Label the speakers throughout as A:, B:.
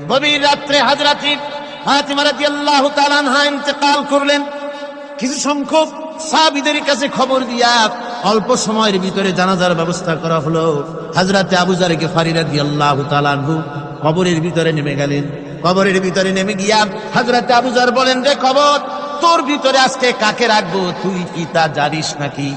A: গভীর রাত্রে হযরত ফাতিমা রাদিয়াল্লাহু তাআলা আনহা ইন্তেকাল করলেন। কিছু সংখ্যক সাহাবীদের কাছে খবর দিয়া অল্প সময়ের ভিতরে জানাজার ব্যবস্থা করা হলো। হযরত আবু যর গিফারী রাদিয়াল্লাহু তাআলা আনহু কবরের ভিতরে নেমে গেলেন। কবরের ভিতরে নেমে গিয়া হযরত আবু যর বলেন, রে কবর, তোর ভিতরে আজকে কাকে রাখবো, তুই কি তা জানিস নাকি?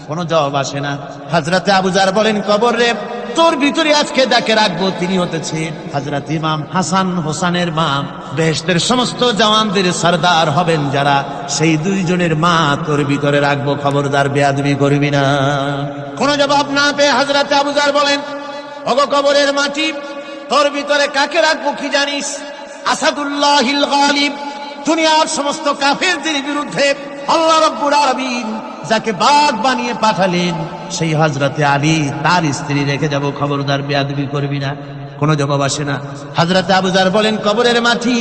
A: কোনো জবাব আসে না। হযরত আবু যর বলেন, কবর রে, তোর ভিতরে আজকে যাকে রাখবো তিনি হতেছেন হযরত ইমাম হাসান হোসেনের মা। বেহেশতের সমস্ত জওয়ানদের সরদার হবেন যারা, সেই দুইজনের মা তোর ভিতরে রাখবো, খবরদার বেয়াদবি করবি না। কোনো জবাব না পেয়ে হযরত আবু যর বলেন, ওগো কবরের মাটি, তোর ভিতরে কাকে রাখবো কি জানিস? আসাদুল্লাহিল গালিব, দুনিয়ার সমস্ত কাফেরদের বিরুদ্ধে আল্লাহ রাব্বুল আলামিন যাকে বাঘ বানিয়ে পাঠালেন, সেই হযরতে আলী, তার স্ত্রী রেখে যাব, খবরদার বেয়াদবি করবি না। কোনো জবাব আসে না। হযরতে আবু যর বলেন, কবরের মাটি,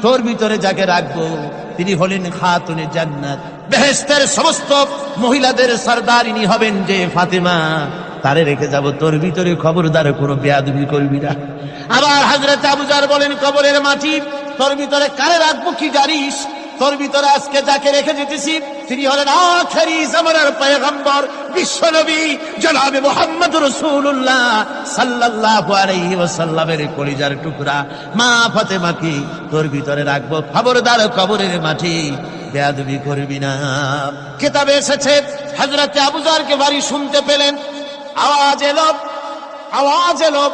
A: তোর ভিতরে যাকে রাখবো তিনি হলেন খাতুনে জান্নাত, বেহেশতের সমস্ত মহিলাদের সরদারিনী হবেন যে ফাতেমা, তারে রেখে যাব, তোর ভিতরে খবরদার কোনো বেয়াদবি করবি না। আবার হযরতে আবু যর বলেন, কবরের মাটি, তোর ভিতরে কারে রাখবো কি জানিস? তোর ভিতরে আজকে যাকে রেখে যেতেছি তিনি হলেন আখেরি জামানার পয়গম্বর, বিশ্বনবী জনাবে মুহাম্মদ রাসূলুল্লাহ সাল্লাল্লাহু আলাইহি ওয়াসাল্লামের কলিজার টুকরা মা ফাতেমাকে তোর ভিতরে রাখবো, খবরদার কবরের মাটি বেয়াদবি করবি না। কিতাবে এসেছে হযরতে আবু যরকে বাড়ি শুনতে পেলেন, আওয়াজ এলো,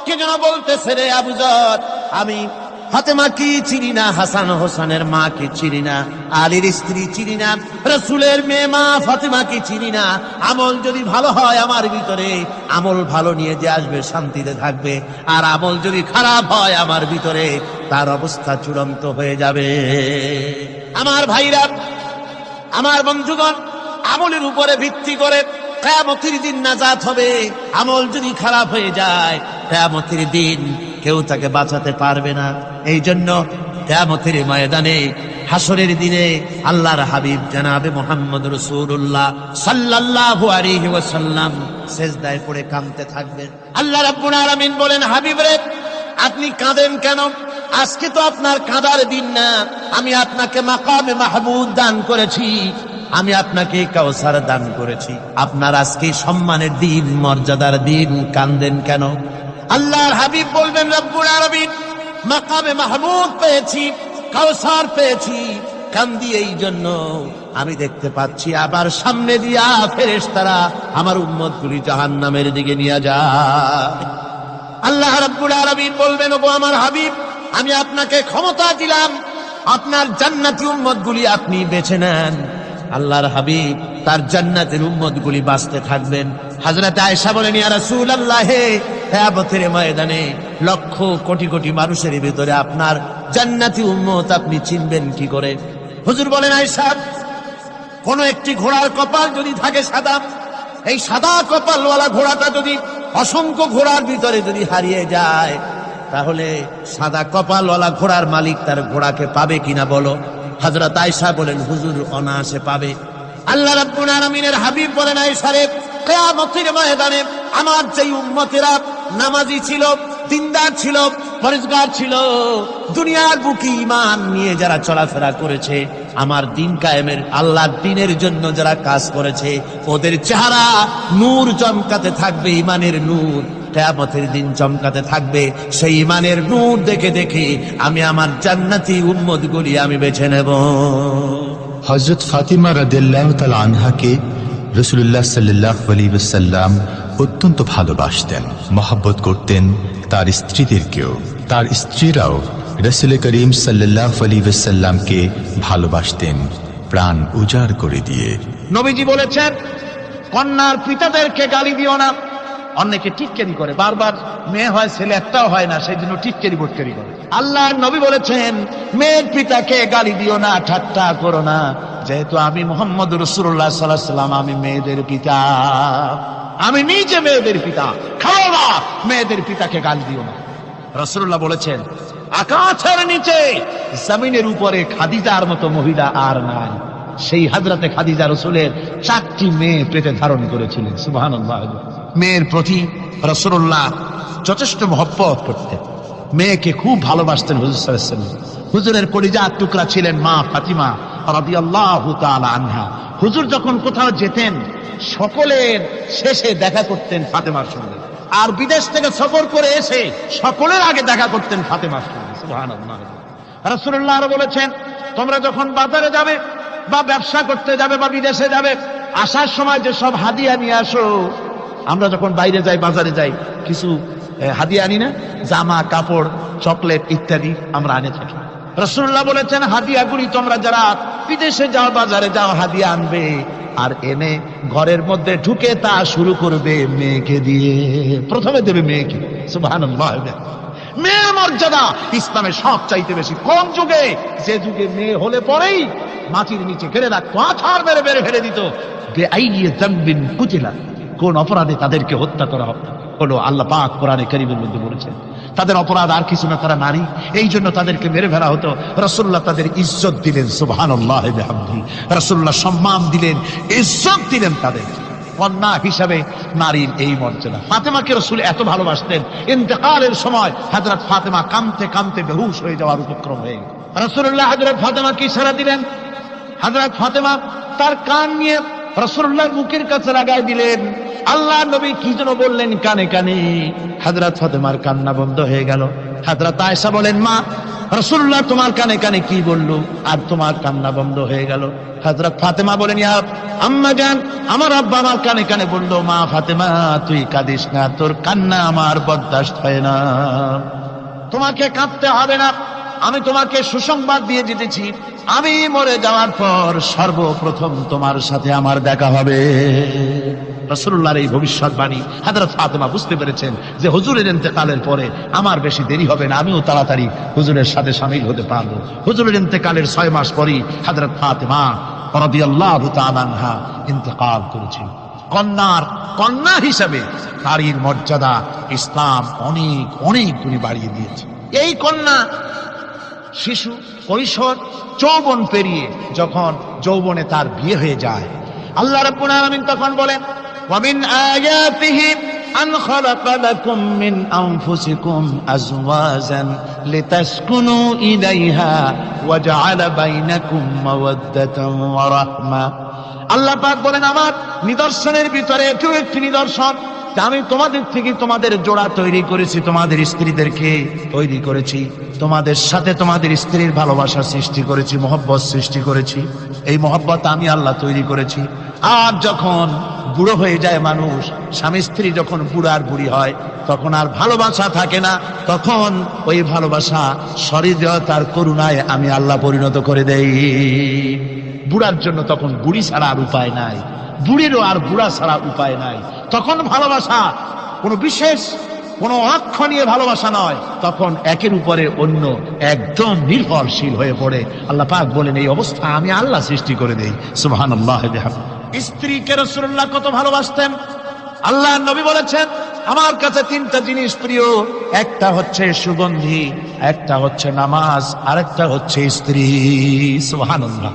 A: কে যেন বলতেছে, রে আবু যর, আমি ফাতেমা কি চিনি না, হাসান হোসেনের মা কি চিনি না, আলীর স্ত্রী চিনি না, রাসূলের মেয়ে মা ফাতেমা কি চিনি না। আমল যদি ভালো হয় আমার ভিতরে, আমল ভালো নিয়ে যে আসবে শান্তিতে থাকবে, আর আমল যদি খারাপ হয় আমার ভিতরে, তার অবস্থা চূড়ান্ত হয়ে যাবে। আমার ভাইরা, আমার বন্ধুগণ, আমলের উপরে ভিত্তি করে কিয়ামতের দিন নাজাত হবে। আমল যদি খারাপ হয়ে যায়, কিয়ামতের দিন কেউ তাকে বাঁচাতে পারবে না। এই জন্য কিয়ামতের ময়দানে, হাসরের দিনে আল্লাহর হাবিব জনাবে মুহাম্মদ রাসূলুল্লাহ সাল্লাল্লাহু আলাইহি ওয়াসাল্লাম সিজদায় পড়ে কাঁদতে থাকবেন। আল্লাহ রাব্বুল আলামিন বলেন, হাবিব রে, আপনি কাঁদেন কেন? আজকে তো আপনার কাঁদার দিন না। আমি আপনাকে মাকামে মাহমুদ দান করেছি, আমি আপনাকে কাউসার দান করেছি। আপনার আজকে সম্মানের দিন, মর্যাদার দিন, কাঁদেন কেন? আল্লাহর হাবিব বলবেন, রব্বুল আলামিন, মাকামে মাহমুদ পেয়েছি, কাউসার পেয়েছি, কান্দি এই জন্য আমি দেখতে পাচ্ছি আবার সামনে দিয়া ফেরেশতারা আমার উম্মতগুলি জাহান্নামের দিকে নিয়ে যায়। আল্লাহ রাব্বুল আলামিন বলবেন, ওগো আমার হাবিব, আমি আপনাকে ক্ষমতা দিলাম, আপনার জান্নাতি উম্মতগুলি আপনি বেছে নেন। আল্লাহর হাবিব তার জান্নাতের উম্মতগুলি বাঁচতে থাকবেন। হযরত আয়েশা বলেন, ইয়া রাসূলুল্লাহ, কিয়ামতের ময়দানে লক্ষ কোটি কোটি মানুষের ভিতরে আপনার জান্নাতি উম্মত আপনি চিনবেন কি করে? হুজুর বলেন, আয়েশা, কোন একটি ঘোড়ার কপাল যদি থাকে সাদা, এই সাদা কপালওয়ালা ঘোড়াটা যদি অসংখ্য ঘোড়ার ভিতরে যদি হারিয়ে যায়, তাহলে সাদা কপালওয়ালা ঘোড়ার মালিক তার ঘোড়াকে পাবে কিনা বলো? হযরত আয়েশা বলেন, হুজুর, অনায়াসে পাবে। আল্লাহ রাব্বুল আলামিনের হাবিব বলেন, আয়েশা রে, কিয়ামতের ময়দানে আমার যেই উম্মতেরা নামাজি ছিল, দিনদার ছিল, পরেজগার ছিল, দুনিয়ার বুকে ঈমান নিয়ে যারা চলাফেরা করেছে, আমার দিন কায়েমের, আল্লাহর দ্বীনের জন্য যারা কাজ করেছে, ওদের চেহারা নূর চমকাতে থাকবে, ঈমানের নূর কিয়ামতের দিন চমকাতে থাকবে। সেই ঈমানের নূর দেখে দেখে আমি আমার জান্নাতি উম্মতগুলি আমি বেছে নেব।
B: হযরত ফাতিমা রাদিয়াল্লাহু তাআলা আনহাকে রাসূলুল্লাহ সাল্লাল্লাহু আলাইহি ওয়াসাল্লাম অত্যন্ত ভালোবাসতেন, মহব্বত করতেন তার স্ত্রীদেরকেও। তার স্ত্রীরাও রাসূল করিম সাল্লাল্লাহু আলাইহি ওয়াসাল্লামকে ভালোবাসতেন প্রাণ উজাড় করে দিয়ে।
A: নবীজি বলেছেন, কন্যার পিতাদেরকে গালি দিও না। অনেকে টিটকারি করে, বারবার মেয়ে হয় ছেলে একটাও হয় না, সেই জন্য টিটকারি বটকারি করে। আল্লাহর নবী বলেছেন, মেয়ের পিতাকে গালি দিও না, ঠাট্টা করো না, যেহেতু আমি মুহাম্মদ রাসূলুল্লাহ সাল্লাল্লাহু আলাইহি ওয়াসাল্লাম, আমি মেয়েদের পিতা, আমি নিজে মেয়েদের পিতা। খাও না, মেয়েদের পিতাকে গালি দিও না। রাসূলুল্লাহ বলেছেন, আকাশের নিচে জমিনের উপরে খাদিজার মতো মহিলা আর নাই। সেই হযরতে খাদিজা রাসূলের 4টি মেয়ে পেটে ধারণ করেছিলেন। সুবহানাল্লাহ। মেয়ের প্রতি রাসূলুল্লাহ যথেষ্ট মহব্বত করতেন। মেয়েকে খুব ভালোবাসতেন হুজুর সাল্লাল্লাহু আলাইহি ওয়াসাল্লাম। হুজুরের কলিজার টুকরা ছিলেন মা ফাতিমা রাদিয়াল্লাহু তাআলা আনহা। হুজুর যখন কোথাও যেতেন সকলের শেষে দেখা করতেন ফাতেমার সঙ্গে, আর বিদেশ থেকে সফর করে এসে সকলের আগে দেখা করতেন ফাতেমার সঙ্গে। সুবহানাল্লাহ। রাসূলুল্লাহ আরো বলেছেন, তোমরা যখন বাজারে যাবে বা ব্যবসা করতে যাবে বা বিদেশে যাবে, আসার সময় যে সব হাদিয়া নিয়ে আসো। আমরা যখন বাইরে যাই, বাজারে যাই, কিছু হাদিয়া আনি না? জামা, কাপড়, চকলেট ইত্যাদি আমরা আনে থাকি। রাসূলুল্লাহ বলেছেন, হাদিয়াগুলি তোমরা যারা বিদেশে যাও, বাজারে যাও, হাদিয়া আনবে আর এনে ঘরের মধ্যে ঢুকে তা শুরু করবে মেয়েকে দিয়ে। প্রথমে দেবে মেয়েকে। সুবহানাল্লাহ। মেয়ের মর্যাদা ইসলামে সব চাইতে বেশি। কোন যুগে? যে যুগে মেয়ে হলে পরেই মাটির নিচে ঘেরে রাখতো, আছাড় মেরে মেরে ফেলে দিত। বেআইয়ি যামবিন কুতিলা, কোন অপরাধে তাদেরকে হত্যা করা হলো। আল্লাহ পাক কোরআনে কারীমের মধ্যে বলেছেন তাদের অপরাধ আর কিছু না, তারা নারী, এই জন্য তাদেরকে মেরে ফেলা হতো। রাসূলুল্লাহ তাদের ইজ্জত দিলেন। সুবহানাল্লাহ বিহামদিহি। রাসূলুল্লাহ সম্মান দিলেন, ইজ্জত দিলেন তাদের। কন্যা হিসাবে নারীর এই মর্যাদা। ফাতেমাকে রাসূল এত ভালোবাসতেন, ইন্তেকালের সময় হযরত ফাতেমা কাঁদতে কাঁদতে বেহুশ হয়ে যাওয়ার উপক্রম হয়ে গেল। রাসূলুল্লাহ হযরত ফাতেমাকে ইশারা দিলেন। হযরত ফাতেমা তার কান নিয়ে রাসূলুল্লাহর মুখের কাছে লাগায় দিলেন। আল্লাহ নবী কি যেন বললেন কানে কানে। হযরত ফাতেমার কান্না বন্ধ হয়ে গেল। হযরত আয়েশা বলেন, মা, রাসূলুল্লাহ তোমার কানে কানে কি বললো আর তোমার কান্না বন্ধ হয়ে গেল? হযরত ফাতেমা বলেন, ইয়া আম্মা জান, আমার আব্বা আমার কানে কানে বললো, মা ফাতেমা তুই কাঁদিস না, তোর কান্না আমার বরদাস্ত হয় না, তোমাকে কাঁদতে হবে না। আমি তোমাকে সুসংবাদ দিয়ে দিতেছি, আমি মরে যাওয়ার পর সর্বপ্রথম তোমার সাথে আমার দেখা হবে। রাসূলুল্লাহর এই ভবিষ্যৎবাণী হযরত ফাতেমা বুঝতে পেরেছেন যে হুজুরের ইন্তেকালের পরে আমার বেশি দেরি হবে না, আমিও তাড়াতাড়ি হুজুরের সাথে শামিল হতে পারবো। হুজুরের ইন্তেকালের 6 মাস পরই হযরত ফাতেমা রাদিয়াল্লাহু তাআলা আনহা ইন্তেকাল করেছেন। কন্যা হিসাবে নারীর মর্যাদা ইসলাম অনেক অনেক গুণে বাড়িয়ে দিয়েছে। এই কন্যা শিশু, কৈশোর, যৌবন পেরিয়ে যখন যৌবনে তার বিয়ে হয়ে যায়, আল্লাহ রাব্বুল আলামিন তখন বলেন, ওয়া মিন আয়াতিহি আন খালাকা লাকুম মিন আনফুসিকুম আজওয়াজান লিতাসকুনু ইলাইহা ওয়া জাআলা বাইনাকুম মাওয়াদ্দাতান ওয়া রাহমা। আল্লাহ পাক বলেন, আমার নিদর্শনের ভিতরে এটিও একটি নিদর্শন, আমি তোমাদের থেকে তোমাদের জোড়া তৈরি করেছি, তোমাদের স্ত্রীদেরকে তৈরি করেছি, তোমাদের সাথে তোমাদের স্ত্রীর ভালোবাসা সৃষ্টি করেছি, মহব্বত সৃষ্টি করেছি। এই মহব্বত আমি আল্লাহ তৈরি করেছি। আর যখন বুড়ো হয়ে যায় মানুষ, স্বামী স্ত্রী যখন বুড়ার বুড়ি হয়, তখন আর ভালোবাসা থাকে না, তখন ওই ভালোবাসা সহৃদয়তার করুণায় আমি আল্লাহ পরিণত করে দেই। বুড়ার জন্য তখন বুড়ি ছাড়া আর উপায় নাই, বুড়িরও আর বুড়া ছাড়া উপায় নাই। তখন ভালোবাসা কোনো বিশেষ কোনো অক্ষ নিয়ে ভালোবাসা নয়, তখন একের উপরে অন্য একদম নির্ভরশীল হয়ে পড়ে। আল্লাহ পাক বলেন, এই অবস্থা আমি আল্লাহ সৃষ্টি করে দেই। সুবহানাল্লাহ। স্ত্রীকে রাসূলুল্লাহ কত ভালোবাসতেন। আল্লাহ নবী বলেছেন, আমার কাছে 3টা জিনিস প্রিয়, একটা হচ্ছে সুগন্ধি, একটা হচ্ছে নামাজ, আরেকটা হচ্ছে স্ত্রী। সুবহানাল্লাহ।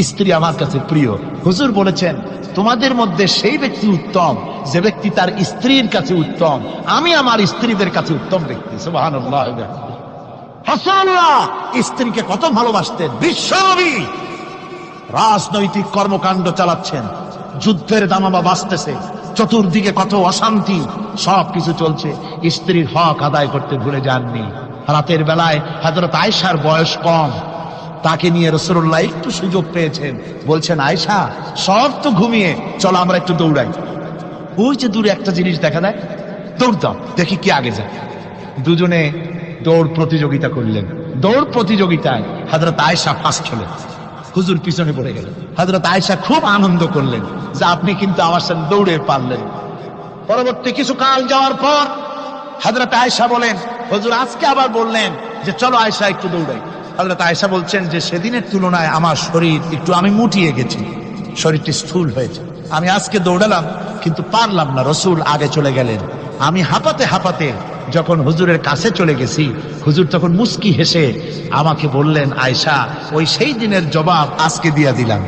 A: স্ত্রী আমার কাছে প্রিয়। হুজুর বলেছেন, তোমাদের মধ্যে সেই ব্যক্তি উত্তম যে ব্যক্তি তার স্ত্রীর কাছে উত্তম। আমি আমার স্ত্রীদের কাছে উত্তম ব্যক্তি। সুবহানাল্লাহ। রাসূলুল্লাহ স্ত্রীকে কত ভালোবাসতেন। বিশ্বনবী রাজনৈতিক কর্মকাণ্ড চালাচ্ছেন, যুদ্ধের দামামা বাজতেছে, চতুর্দিকে কত অশান্তি, সবকিছু চলছে, স্ত্রীর হক আদায় করতে ভুলে যাননি। রাতের বেলায় হযরত আয়েশার বয়স কম, তাকে নিয়ে রাসূলুল্লাহ একটু সুযোগ পেয়েছেন, বলছেন, আয়েশা সব তো ঘুমিয়ে, চলো আমরা একটু দৌড়াই। ওই যে দূরে একটা জিনিস দেখা যায়, দৌড় দাও, দেখি কি আগে যায়। দুজনে দৌড় প্রতিযোগিতা করলেন। দৌড় প্রতিযোগিতায় হযরত আয়েশা ফার্স্ট হলেন, হুজুর পিছনে পড়ে গেলেন। হযরত আয়েশা খুব আনন্দ করলেন যে আপনি কিন্তু আমার সাথে দৌড়ে পারলেন। পরবর্তী কিছু কাল যাওয়ার পর হযরত আয়েশা বলেন, হুজুর আজকে আবার বললেন যে চলো আয়েশা একটু দৌড়াই। হযরত আয়েশা বলছেন যে সেদিনের তুলনায় আমার শরীর একটু, আমি মুটিয়ে গেছি, শরীরটি স্থূল হয়েছে, আমি আজকে দৌড়ালাম কিন্তু পারলাম না। রাসূল আগে চলে গেলেন, আমি হাঁপাতে হাঁপাতে যখন হুজুরের কাছে চলে গেছি, হুজুর তখন মুস্কি হেসে আমাকে বললেন, আয়েশা ওই সেই দিনের জবাব আজকে দিয়া দিলাম।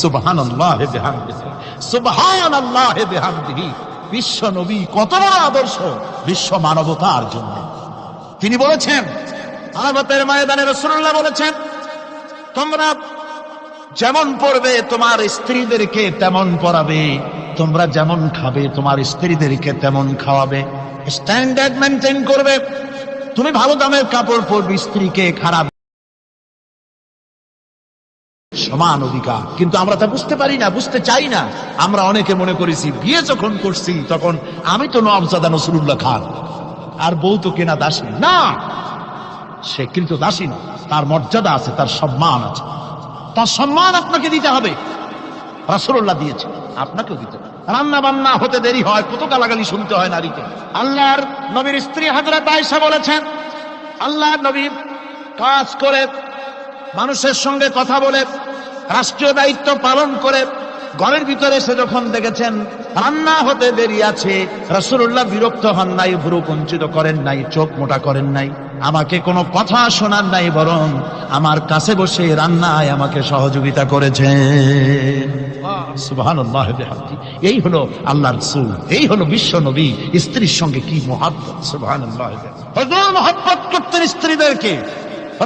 A: সুবহানাল্লাহ বিহামদিহি, সুবহানাল্লাহ বিহামদিহি। বিশ্ব নবী কত বড় আদর্শ বিশ্ব মানবতার জন্য। তিনি বলেছেন, আরাফাতের ময়দানে রাসূলুল্লাহ বলেছেন, তোমরা যেমন পড়বে তোমার স্ত্রীদেরকে তেমন পড়াবে, তোমরা যেমন খাবে তোমার স্ত্রীদেরকে তেমন খাওয়াবে, স্ট্যান্ডার্ড মেনটেন করবে। তুমি ভালো দামের কাপড় পরবে, স্ত্রীকে খারাপ, সমান অধিকার। কিন্তু আমরা তা বুঝতে পারি না, বুঝতে চাই না। আমরা অনেকে মনে করেছি বিয়ে যখন করছি তখন আমি তো নওয়াবজাদা নসরুল্লাহ খান, আর বউ তো কেনা দাসী না। সে কিন্তু দাসী না, তার মর্যাদা আছে, তার সম্মান আছে। তার সম্মান আপনাকে দিতে হবে। রাসূলুল্লাহ দিয়েছে, আপনাকেও দিতে হবে। রান্না বান্না হতে দেরি হয়, কত গালাগালি শুনতে হয় নারীকে। আল্লাহর নবীর স্ত্রী হযরত আয়েশা বলেছেন, আল্লাহর নবী কাজ করে, মানুষের সঙ্গে কথা বলে, রাষ্ট্রীয় দায়িত্ব পালন করে ঘরের ভিতরে এসে যখন দেখেছেন রান্না হতে দেরি আছে, রাসূলুল্লাহ বিরক্ত হন নাই, ভ্রু কুঞ্চিত করেন নাই, চোখ মোটা করেন নাই, আমাকে কোনো কথা শোনার নাই, বরং আমার কাছে বসে রান্নায় আমাকে সহযোগিতা করেছেন। সুবহানাল্লাহ বিহামদি। এই হলো আল্লাহর রাসূল, এই হলো বিশ্ব নবী। স্ত্রীর সঙ্গে কি মহব্বত! সুবহানাল্লাহ। হুজুর মহব্বত করতেন স্ত্রীদেরকে।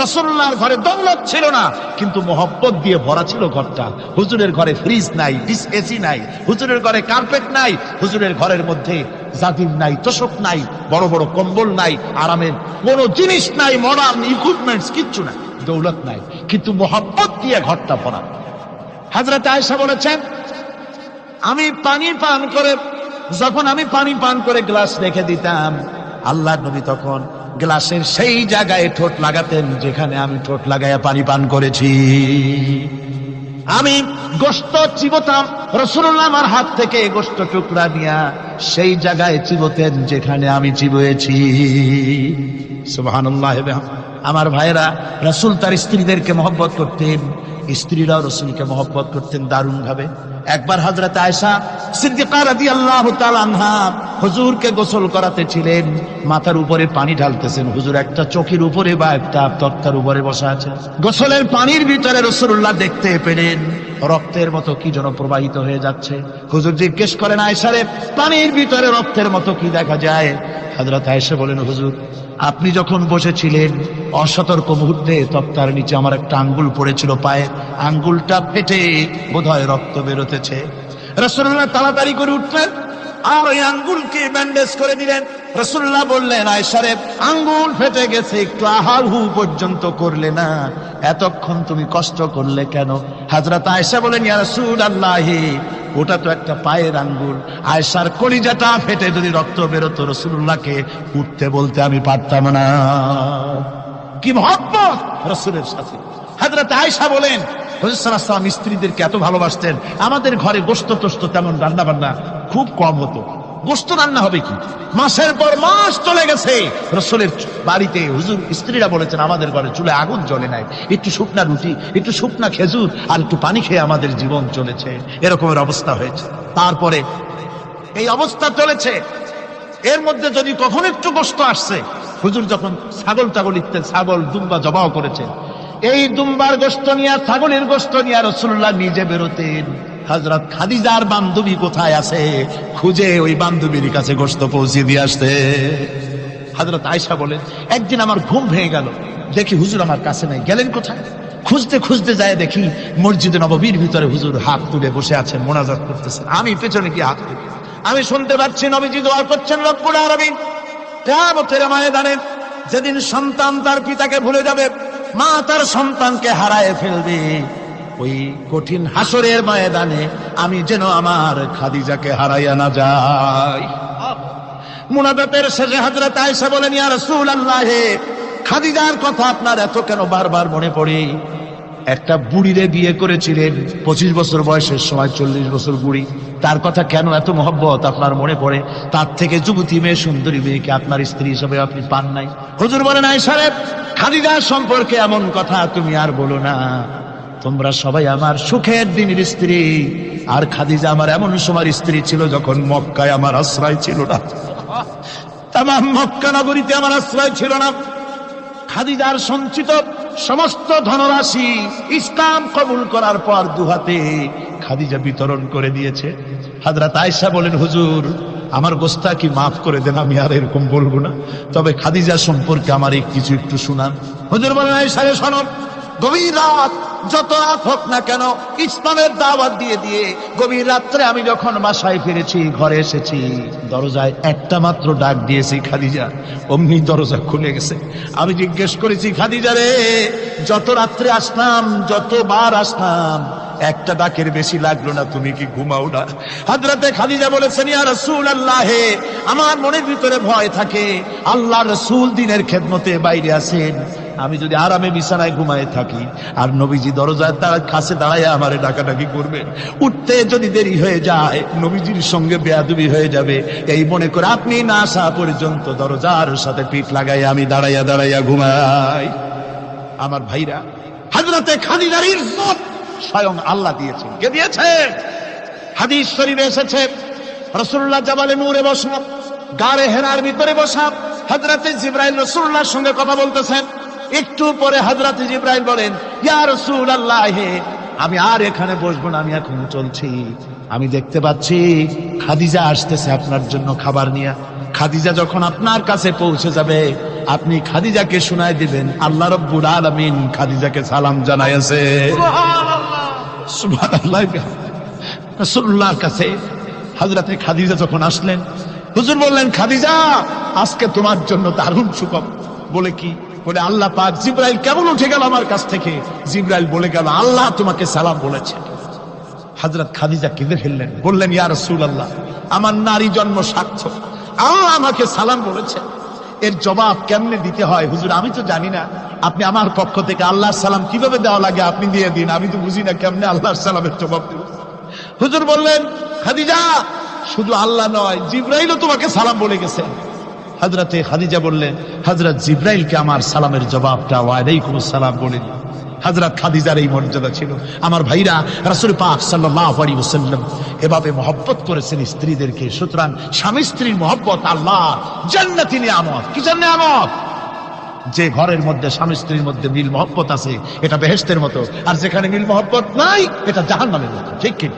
A: রাসূলুল্লাহর ঘরে দৌলত ছিল না, কিন্তু মহব্বত দিয়ে ভরা ছিল ঘরটা। হুজুরের ঘরে ফ্রিজ নাই, এসি নাই, হুজুরের ঘরে কার্পেট নাই, হুজুরের ঘরের মধ্যে জাদির নাই, তোশক নাই, বড় বড় কম্বল নাই, আরামের কোন জিনিস নাই, মডার্ন ইকুইপমেন্টস কিচ্ছু নাই, দৌলত নাই, কিন্তু মহব্বত দিয়ে ঘরটা ভরা। হযরত আয়েশা বলেছেন, আমি পানি পান করে, যখন আমি পানি পান করে গ্লাস রেখে দিতাম, আল্লাহর নবী তখন গ্লাসের সেই জায়গায় ঠোঁট লাগাতেন যেখানে আমি ঠোঁট লাগাইয়া পানি পান করেছি। আমি গোশত চিবোতাম, রাসূলুল্লাহ আমার হাত থেকে গোশত টুকরা নিয়া সেই জায়গায় চিবোতেন যেখানে আমি চিবুয়েছি। সুবহানাল্লাহ। আমার ভাইরা, রাসূল তার স্ত্রীদেরকে মহব্বত করতেন, স্ত্রীরাও রাসূলকে মহব্বত করতেন দারুণ ভাবে। একবার হযরত আয়েশা সিদ্দিকা রাদিয়াল্লাহু তাআলা আনহা হুজুরকে গোসল করাতে ছিলেন, মাথার উপরে পানি ঢালতেছেন, হুজুর একটা চৌকির উপরে বা একটা তক্তার উপরে বসা আছে। গোসলের পানির ভিতরে রাসূলুল্লাহ দেখতে পেলেন রক্তের মতো কি যেন প্রবাহিত হয়ে যাচ্ছে। হুজুর জিজ্ঞেস করেন, আয়েশা রে, পানির ভিতরে রক্তের মতো কি দেখা যায়? হযরত আয়েশা বলেন, হুজুর আপনি যখন বসেছিলেন অসতর্ক মুহূর্তে তক্তার নিচে আমার একটা আঙ্গুল পড়েছিল, পায়ে আঙ্গুলটা ফেটে বোধহয় রক্ত বেরোতেছে। রাসূলুল্লাহ তাড়াতাড়ি করে উঠলেন আর ওই আঙ্গুলকে ব্যান্ডেজ করে দিলেন। রাসূলুল্লাহ বললেন, আয়েশা রে, আঙ্গুল ফেটে গেছে, একটু আহাহু পর্যন্ত করলে না, এতক্ষণ তুমি কষ্ট করলে কেন? হযরত আয়েশা বলেন, ইয়া রাসূলুল্লাহ, ওটা তো একটা পায়ের আঙ্গুল। আয়েশার কলিজাটা ফেটে যদি রক্ত বেরোতো, রাসূলুল্লাহকে উঠতে বলতে আমি পারতাম না। কি মহব্বত রাসূলের সাথে! হযরত আয়েশা বলেন, হুজুর সাল্লাল্লাহু আলাইহি ওয়াসাল্লাম স্ত্রীদেরকে এত ভালোবাসতেন, আমাদের ঘরে গোশত টোস্ত তেমন রান্না বান্না খুব কম হতো। গোশত রান্না হবে কি, মাসের পর মাস চলে গেছে রাসূলের বাড়িতে, হুজুর স্ত্রীরা বলেছেন আমাদের ঘরে চুলে আগুন জ্বলে নাই, একটু শুকনা রুটি, একটু শুকনা খেজুর আর একটু পানি খেয়ে আমাদের জীবন চলেছে। এরকমের অবস্থা হয়েছে। তারপরে এই অবস্থা চলেছে, এর মধ্যে যদি কখনো একটু গোশত আসছে, হুজুর যখন ছাগল টাগল ইত্যাদি ছাগল দুম্বা জবাও করেছেন, এই দুম্বার গোশত নিয়ে, ছাগলের গোশত নিয়ে রাসূলুল্লাহ নিজে বেরোতেন। হযরত খাদিজার বান্ধবী কোথায় আছে খুঁজে ওই বান্ধবীর কাছে গোশত পৌঁছে দিয়ে আসতে। হযরত আয়েশা বলেন, একদিন আমার ঘুম ভেঙে গেল, দেখি হুজুর আমার কাছে নাই, গেলেন কোথায়? খুঁজতে খুঁজতে যায় দেখি মসজিদে নববীর ভিতরে হুজুর হাত তুলে বসে আছেন, মোনাজাত করতেছেন। আমি পেছনে গিয়ে হাত তুলি, আমি শুনতে পাচ্ছি নবীজি দোয়া করছেন, রব্বুল আলামিন কিয়ামতের ময়দানে যেদিন সন্তান তার পিতাকে ভুলে যাবে, মা তার সন্তানকে হারায় ফেলবে, ওই কঠিন হাসরের ময়দানে আমি যেন আমার খাদিজাকে হারাইয়া না যাই। মুনাজাতের শেষে হযরত আয়েশা বলেন, ইয়া রাসূলুল্লাহ, খাদিজার কথা আপনার এত কেন বারবার মনে পড়ে? একটা বুড়িরে বিয়ে করেছিলেন 25 বছর বয়সের সময়, 40 বছর বুড়ি, তার কথা কেন এত মহব্বত আপনার মনে পড়ে? তার থেকে যুবতী মেয়ে, সুন্দরী মেয়েকে আপনার স্ত্রী হিসেবে আপনি পান নাই। হুজুর বলেন, আয়েশা রে, খাদিজার সম্পর্কে এমন কথা তুমি আর বলো না। তোমরা সবাই আমার সুখের দিনের স্ত্রী, আর খাদিজা আমার এমন সময় স্ত্রী ছিল যখন মক্কায় আমার আশ্রয় ছিল না, তামাম মক্কা নগরীতে আমার আশ্রয় ছিল না। খাদিজার সঞ্চিত সমস্ত ধনরাশি ইসলাম কবুল করার পর দুহাতে খাদিজা বিতরণ করে দিয়েছে। হযরত আয়েশা বলেন, হুজুর আমার গোস্তাকি মাফ করে দেন, আমি আর এরকম বলবো না, তবে খাদিজা সম্পর্কে আমার কিছু একটু শুনান। হুজুর বলেন, এই সাথে শোনো, গভীর রাত, যত রাত হোক না কেন, ইসলামের দাওয়াত দিয়ে দিয়ে গভীর রাত্রে আমি যখন বাসায় ফিরেছি, ঘরে এসেছি, দরজায় একটা মাত্র ডাক দিয়েছি, খাদিজা, অমনি দরজা খুলে গেছে। আমি জিজ্ঞেস করেছি, খাদিজা রে, যত রাত্রে আসলাম, যতবার আসলাম, একটা ডাকের বেশি লাগলো না, তুমি কি ঘুমাও না? হযরতে খাদিজা বলেছেন, ইয়া রাসূলুল্লাহ, আমার মনের ভিতরে ভয় থাকে, আল্লাহ রাসূল দিনের খেদমতে বাইরে আছেন, আমি যদি আরামে বিছানায় ঘুমায় থাকি আর নবীজি দরজার কাছে দাঁড়ায় আমারে ডাকাডাকি করবেন, উঠতে যদি দেরি হয়ে যায় নবীজির সঙ্গে বেয়াদবি হয়ে যাবে, এই মনে করে আপনি না আসা পর্যন্ত দরজার সাথে পিঠ লাগাই আমি দাঁড়াইয়া দাঁড়াইয়া ঘুমাই। আমার ভাইরা, হযরতে খাদিজার ইজ্জত স্বয়ং আল্লাহ দিয়েছেন। কে দিয়েছেন? হাদিস শরীফে এসেছে, রাসূলুল্লাহ জাবালে নূরে বসা, গারে হেরার ভিতরে বসা, হযরতে জিবরাইল রাসূলুল্লাহর সঙ্গে কথা বলতেছেন। একটু পরে হযরতে জিবরাইল বলেন, ইয়া রাসূলুল্লাহ, আমি আর এখানে বসবো না, আমি এখন চলছি। আমি দেখতে পাচ্ছি খাদিজা আসতেছে আপনার জন্য খাবার নিয়ে। খাদিজা যখন আপনার কাছে পৌঁছে যাবে, আপনি খাদিজাকে শুনায় দিবেন, আল্লাহ রাব্বুল আলামিন খাদিজাকে সালাম জানাইছে। সুবহানাল্লাহ। রাসূলুল্লাহর কাছে হযরতে খাদিজা যখন আসলেন, হুজুর বললেন, খাদিজা, আজকে তোমার জন্য দারুণ সুখবর। বলে কি? বলে, আল্লাহ পাক, জিবরাইল কেমন উঠে গেল আমার কাছ থেকে, জিবরাইল বলে গেল, আল্লাহ তোমাকে সালাম বলেছে। হযরত খাদিজা কেঁদে ফেললেন, বললেন, ইয়া রাসূলুল্লাহ, আমার নারী জন্ম সার্থক, আল্লাহ আমাকে সালাম বলেছে, এর জবাব কেমনে দিতে হয় হুজুর আমি তো জানি না, আপনি আমার পক্ষ থেকে আল্লাহর সালাম কিভাবে দেওয়া লাগে আপনি দিয়ে দিন, আমি তো বুঝি না কেমনে আল্লাহর সালামের জবাব দেব। হুজুর বললেন, খাদিজা, শুধু আল্লাহ নয়, জিবরাইলও তোমাকে সালাম বলে গেছে। হযরতে খাদিজা বললেন, হযরত জিবরাইলকে আমার সালামের জবাবটা ওয়ালাইকুম আসসালাম বলে দিন। হযরত খাদিজার এই মর্যাদা ছিল। আমার ভাইরা, রাসূল পাক সাল্লাল্লাহু আলাইহি ওয়াসাল্লাম এভাবে মহব্বত করেছেন স্ত্রীদেরকে। সুতরাং স্বামী স্ত্রীর মহব্বত আল্লাহ জান্নাতি নিয়ামত। কি নিয়ামত? যে ঘরের মধ্যে স্বামী স্ত্রীর মধ্যে মিল মহব্বত আছে, এটা বেহেশতের মতো, আর যেখানে মিল মহব্বত নাই, এটা জাহান্নামের মতো। ঠিক কি?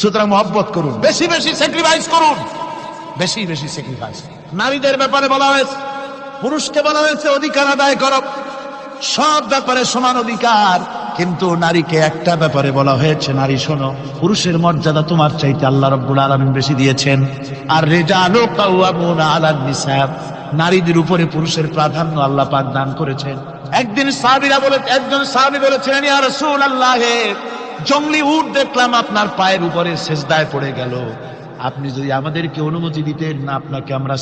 A: সুতরাং মহব্বত করুন, বেশি বেশি স্যাক্রিফাইস করুন, বেশি বেশি স্যাক্রিফাইস। নারীদের ব্যাপারে বলা হয়েছে, পুরুষকে বলা হয়েছে অধিকার আদায় করো, সব ব্যাপারে সমান অধিকার, কিন্তু নারীকে একটা ব্যাপারে বলা হয়েছে, নারী শোনো, পুরুষের মর্যাদা তোমার চাইতে আল্লাহ রাব্বুল আলামিন বেশি দিয়েছেন। আর রিজালু কাওয়ামুনা আলান নিসা, নারীদের উপরে পুরুষের প্রাধান্য আল্লাহ পাক দান করেছেন। একজন সাহাবী বলেছিলেন, ইয়া রাসূলুল্লাহ, জংলি উট দেখলাম আপনার পায়ের উপরে সেজদায় পড়ে গেল, আপনি যদি আমাদেরকে অনুমতি দিতেন না, আপনাকে আমরা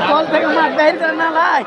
C: कॉल पे मार बैठ करना लाइक